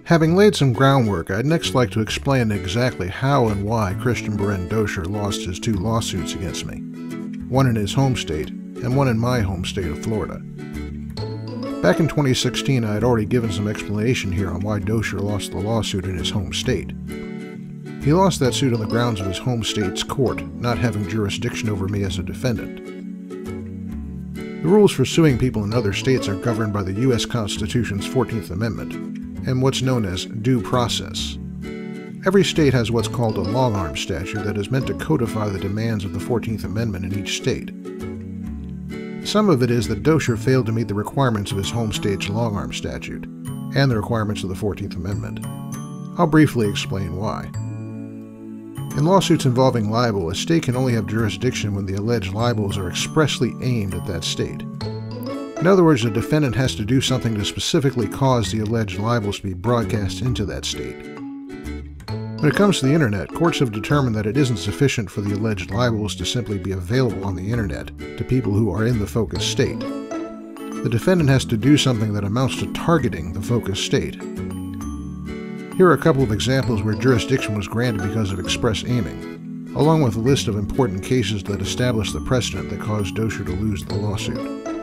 Having laid some groundwork, I'd next like to explain exactly how and why Christian Behrend Doscher lost his two lawsuits against me, one in his home state and one in my home state of Florida. Back in 2016, I had already given some explanation here on why Doscher lost the lawsuit in his home state. He lost that suit on the grounds of his home state's court not having jurisdiction over me as a defendant. The rules for suing people in other states are governed by the U.S. Constitution's 14th Amendment and what's known as due process. Every state has what's called a long-arm statute that is meant to codify the demands of the 14th Amendment in each state. Some of it is that Doscher failed to meet the requirements of his home state's long-arm statute and the requirements of the 14th Amendment. I'll briefly explain why. In lawsuits involving libel, a state can only have jurisdiction when the alleged libels are expressly aimed at that state. In other words, the defendant has to do something to specifically cause the alleged libels to be broadcast into that state. When it comes to the internet, courts have determined that it isn't sufficient for the alleged libels to simply be available on the internet to people who are in the focus state. The defendant has to do something that amounts to targeting the focus state. Here are a couple of examples where jurisdiction was granted because of express aiming, along with a list of important cases that establish the precedent that caused Doscher to lose the lawsuit.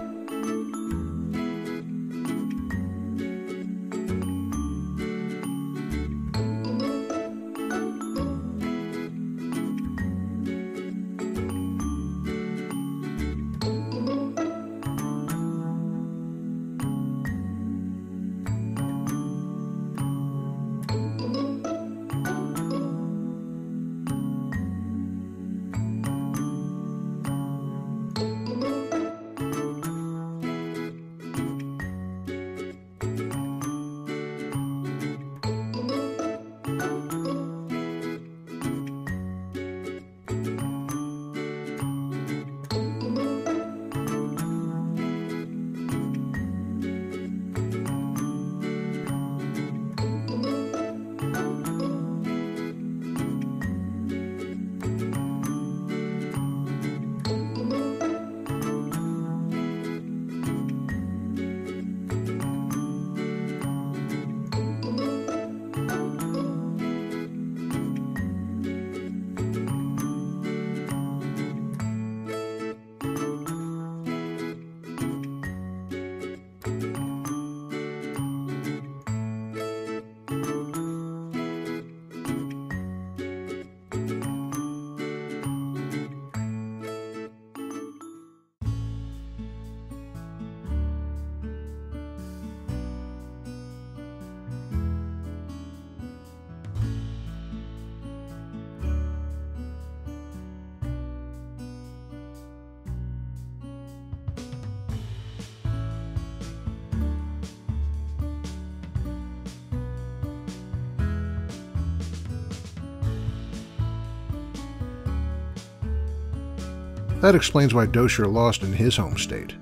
That explains why Doscher lost in his home state.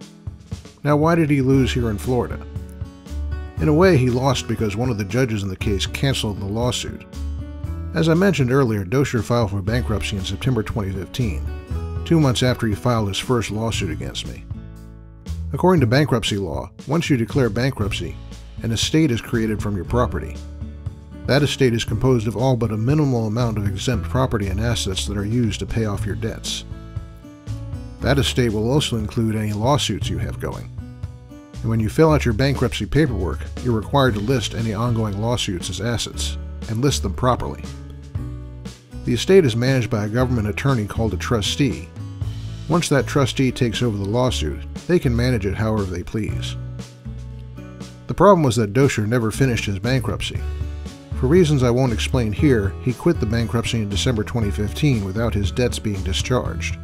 Now, why did he lose here in Florida? In a way, he lost because one of the judges in the case canceled the lawsuit. As I mentioned earlier, Doscher filed for bankruptcy in September 2015, 2 months after he filed his first lawsuit against me. According to bankruptcy law, once you declare bankruptcy, an estate is created from your property. That estate is composed of all but a minimal amount of exempt property and assets that are used to pay off your debts. That estate will also include any lawsuits you have going. And when you fill out your bankruptcy paperwork, you're required to list any ongoing lawsuits as assets, and list them properly. The estate is managed by a government attorney called a trustee. Once that trustee takes over the lawsuit, they can manage it however they please. The problem was that Doscher never finished his bankruptcy. For reasons I won't explain here, he quit the bankruptcy in December 2015 without his debts being discharged.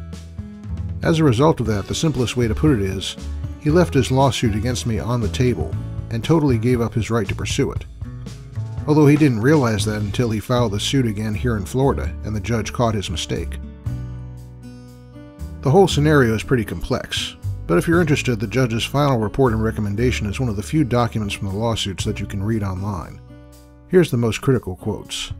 As a result of that, the simplest way to put it is, he left his lawsuit against me on the table and totally gave up his right to pursue it. Although he didn't realize that until he filed the suit again here in Florida and the judge caught his mistake. The whole scenario is pretty complex, but if you're interested, the judge's final report and recommendation is one of the few documents from the lawsuits that you can read online. Here's the most critical quotes.